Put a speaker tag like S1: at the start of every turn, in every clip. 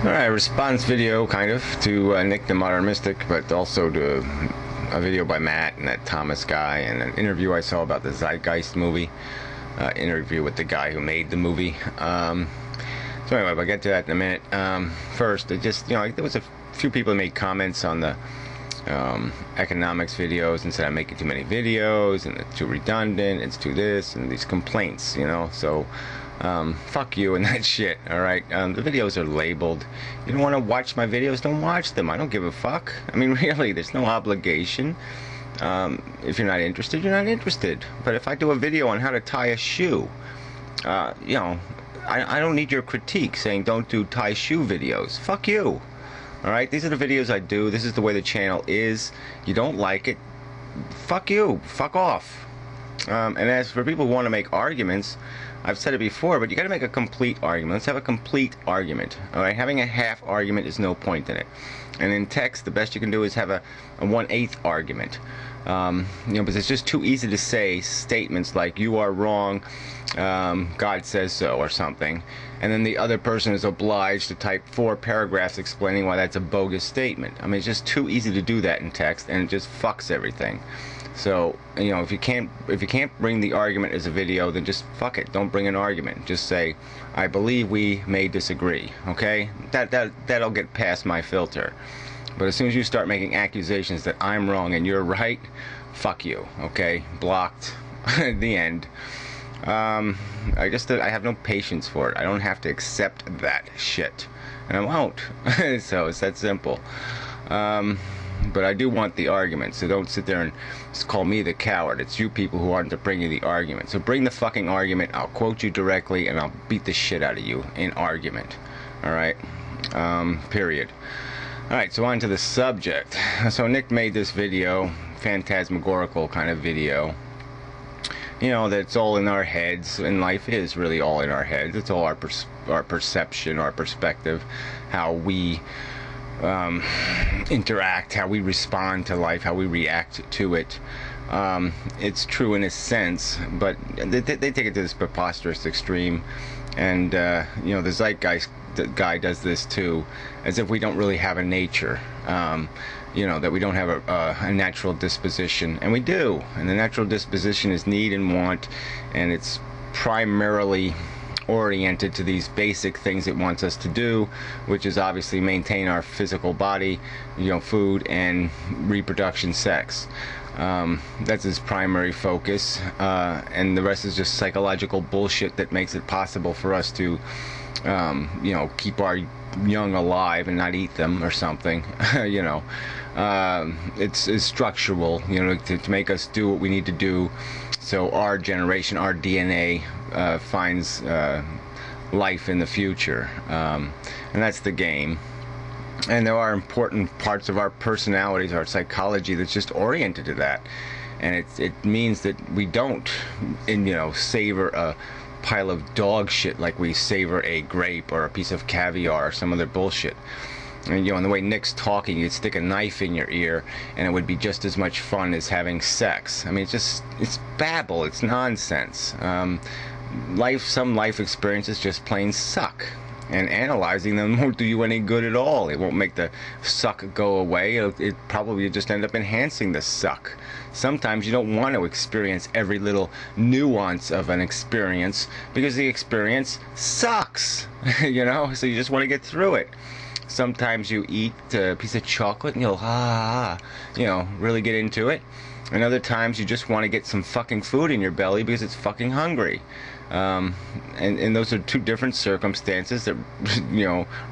S1: Alright, response video, kind of, to Nick the Modern Mystic, but also to a video by Matt and that Thomas guy, and an interview I saw about the Zeitgeist movie. Interview with the guy who made the movie. So anyway, I'll get to that in a minute. First, it just, there was a few people who made comments on the economics videos and said I'm making too many videos, and it's too redundant, it's too this, and these complaints, so... fuck you and that shit, alright? The videos are labeled. You don't want to watch my videos, don't watch them. I don't give a fuck. I mean, really, there's no obligation. If you're not interested, you're not interested. But if I do a video on how to tie a shoe, I don't need your critique saying don't do tie shoe videos. Fuck you. Alright? These are the videos I do. This is the way the channel is. You don't like it, fuck you. Fuck off. And as for people who want to make arguments, I've said it before, but you got to make a complete argument. Let's have a complete argument. All right, having a half argument is no point in it. And in text, the best you can do is have a 1/8 argument. Because it's just too easy to say statements like "you are wrong," "God says so," or something, and then the other person is obliged to type 4 paragraphs explaining why that's a bogus statement. I mean, it's just too easy to do that in text, and it just fucks everything. So, if you can't bring the argument as a video, then just fuck it. Don't bring an argument. Just say, I believe we may disagree. Okay? That'll get past my filter. But as soon as you start making accusations that I'm wrong and you're right, fuck you. Okay? Blocked. The end. I have no patience for it. I don't have to accept that shit. And I won't. So it's that simple. But I do want the argument, so don't sit there and call me the coward. It's you people who aren't to bring you the argument. So bring the fucking argument, I'll quote you directly, and I'll beat the shit out of you in argument. Alright? Period. Alright, so on to the subject. So Nick made this video, phantasmagorical kind of video. That's all in our heads, and life is really all in our heads. It's all our perception, our perspective, how we... interact, how we respond to life, how we react to it. It's true in a sense, but they take it to this preposterous extreme, and the Zeitgeist guy does this too, as if we don't really have a nature, that we don't have a natural disposition, and we do, and the natural disposition is need and want, and it's primarily oriented to these basic things it wants us to do, which is obviously maintain our physical body, food and reproduction, sex. That's his primary focus, and the rest is just psychological bullshit that makes it possible for us to keep our young alive and not eat them or something. It's structural, to make us do what we need to do, so our generation, our DNA finds life in the future, and that's the game. And there are important parts of our personalities, our psychology, that's just oriented to that, and it means that we don't savor a pile of dog shit like we savor a grape or a piece of caviar or some other bullshit. And and the way Nick's talking, you'd stick a knife in your ear and it would be just as much fun as having sex. I mean, it's babble, it's nonsense. Some life experiences just plain suck, and analyzing them won't do you any good at all. It won't make the suck go away. It probably just end up enhancing the suck. Sometimes you don't want to experience every little nuance of an experience because the experience sucks. So you just want to get through it. Sometimes you eat a piece of chocolate and you'll really get into it. And other times you just want to get some fucking food in your belly because it's fucking hungry. And those are two different circumstances that,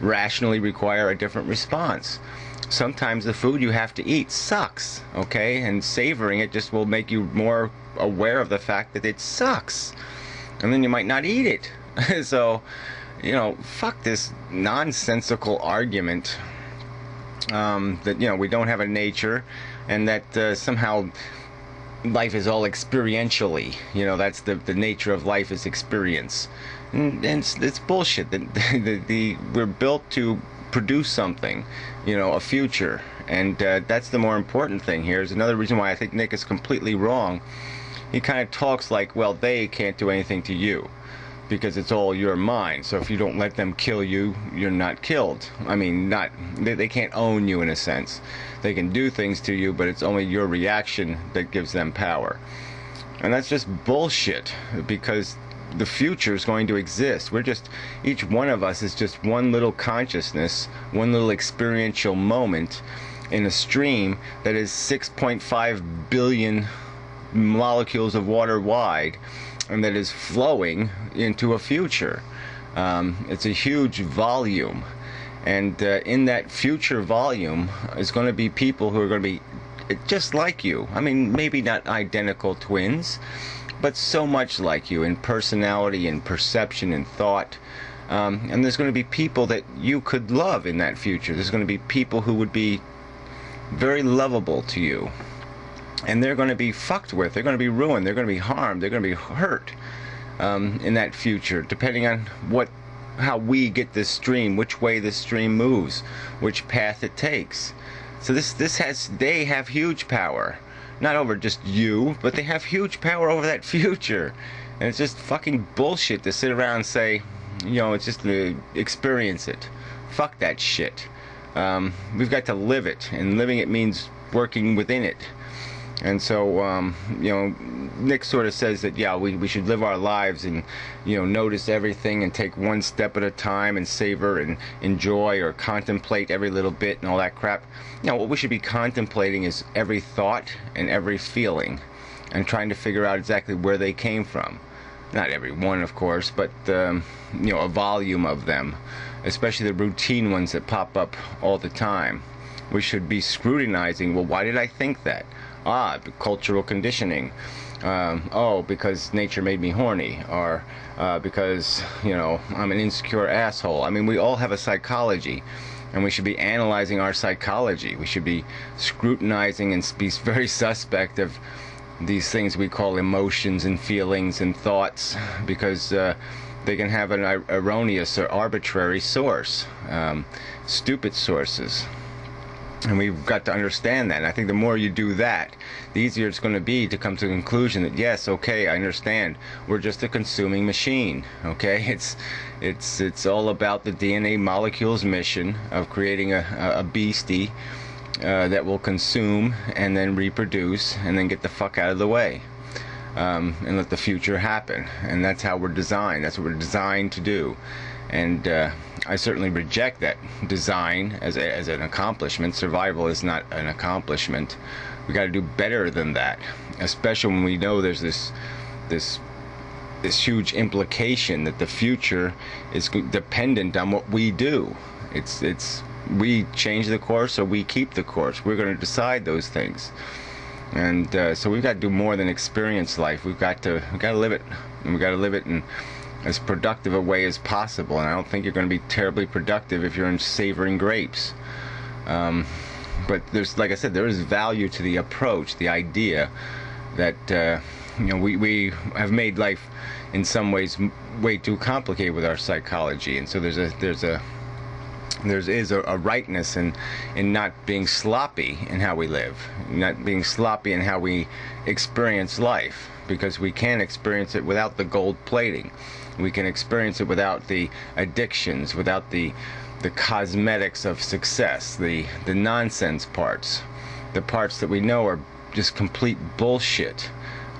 S1: rationally require a different response. Sometimes the food you have to eat sucks, okay? And savoring it just will make you more aware of the fact that it sucks. And then you might not eat it. So... fuck this nonsensical argument that, we don't have a nature, and that somehow life is all experientially. That's the nature of life, is experience. And it's bullshit. We're built to produce something, a future. And that's the more important thing here. Is another reason why I think Nick is completely wrong. He kind of talks like, well, they can't do anything to you. because it's all your mind. So if you don't let them kill you, you're not killed. I mean, they can't own you in a sense. They can do things to you, but it's only your reaction that gives them power. And that's just bullshit, because the future is going to exist. Each one of us is just one little consciousness, one little experiential moment in a stream that is 6.5 billion molecules of water wide, and that is flowing into a future. It's a huge volume, and in that future volume is going to be people who are going to be just like you. I mean, maybe not identical twins, but so much like you in personality and perception and thought. And there's going to be people that you could love in that future. There's going to be people who would be very lovable to you. And they're going to be fucked with. They're going to be ruined. They're going to be harmed. They're going to be hurt in that future, depending on how we get this stream, which way this stream moves, which path it takes. So they have huge power. Not over just you, but they have huge power over that future. And it's just fucking bullshit to sit around and say, it's just to experience it. Fuck that shit. We've got to live it, and living it means working within it. And so, Nick sort of says that, we should live our lives and, notice everything and take one step at a time and savor and enjoy or contemplate every little bit and all that crap. What we should be contemplating is every thought and every feeling, and trying to figure out exactly where they came from. Not every one, of course, but, a volume of them, especially the routine ones that pop up all the time. We should be scrutinizing, well, why did I think that? Cultural conditioning. Because nature made me horny, or because, I'm an insecure asshole. I mean, we all have a psychology, and we should be analyzing our psychology. We should be scrutinizing and be very suspect of these things we call emotions and feelings and thoughts, because they can have an erroneous or arbitrary source, stupid sources. And we've got to understand that. And I think the more you do that, the easier it's going to be to come to the conclusion that, yes, okay, I understand. We're just a consuming machine. Okay, it's all about the DNA molecule's mission of creating a beastie that will consume and then reproduce and then get the fuck out of the way, and let the future happen. And that's how we're designed. That's what we're designed to do. And I certainly reject that design as an accomplishment. Survival is not an accomplishment. We got to do better than that, especially when we know there's this huge implication that the future is dependent on what we do. It's we change the course or we keep the course. We're going to decide those things. And so we've got to do more than experience life. We've got to live it, and we've got to live it in as productive a way as possible. And I don't think you're going to be terribly productive if you're in savoring grapes. But there's, like I said, there is value to the approach, the idea that we have made life in some ways way too complicated with our psychology, and so there is a rightness in not being sloppy in how we live, not being sloppy in how we experience life, because we can experience it without the gold plating. We can experience it without the addictions, without the cosmetics of success, the nonsense parts, the parts that we know are just complete bullshit.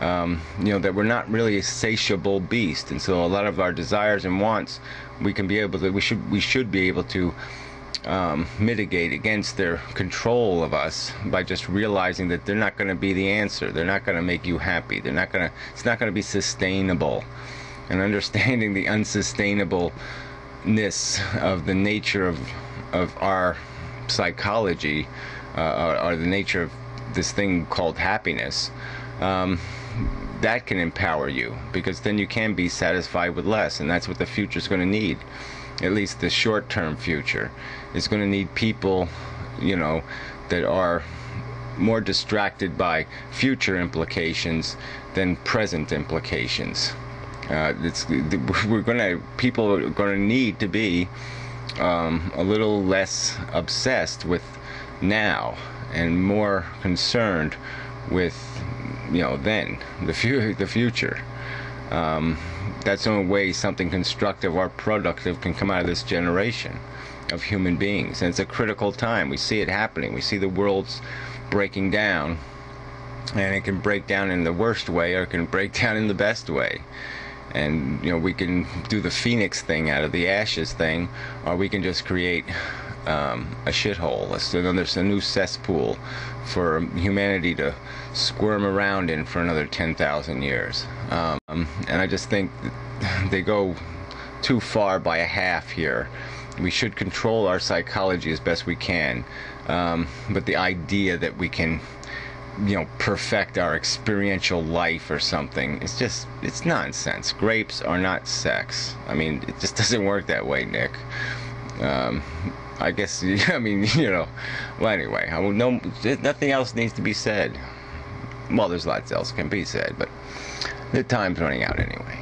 S1: That we're not really a satiable beast, and so a lot of our desires and wants, we should be able to mitigate against their control of us by just realizing that they're not going to be the answer. They're not going to make you happy. It's not going to be sustainable. And understanding the unsustainableness of the nature of our psychology, or the nature of this thing called happiness, that can empower you, because then you can be satisfied with less, and that's what the future's going to need. At least the short-term future is going to need people, that are more distracted by future implications than present implications. People are going to need to be a little less obsessed with now and more concerned with, then the future. That's the only way something constructive or productive can come out of this generation of human beings. And it's a critical time. We see it happening. We see the world's breaking down, and it can break down in the worst way, or it can break down in the best way. And we can do the phoenix thing out of the ashes thing, or we can just create a shithole. There's a new cesspool for humanity to squirm around in for another 10,000 years. And I just think they go too far by a half here. We should control our psychology as best we can, but the idea that we can perfect our experiential life or something, it's nonsense. Grapes are not sex. I mean, it just doesn't work that way, Nick. I guess, well, anyway, nothing else needs to be said. Well, there's lots else can be said, but the time's running out anyway.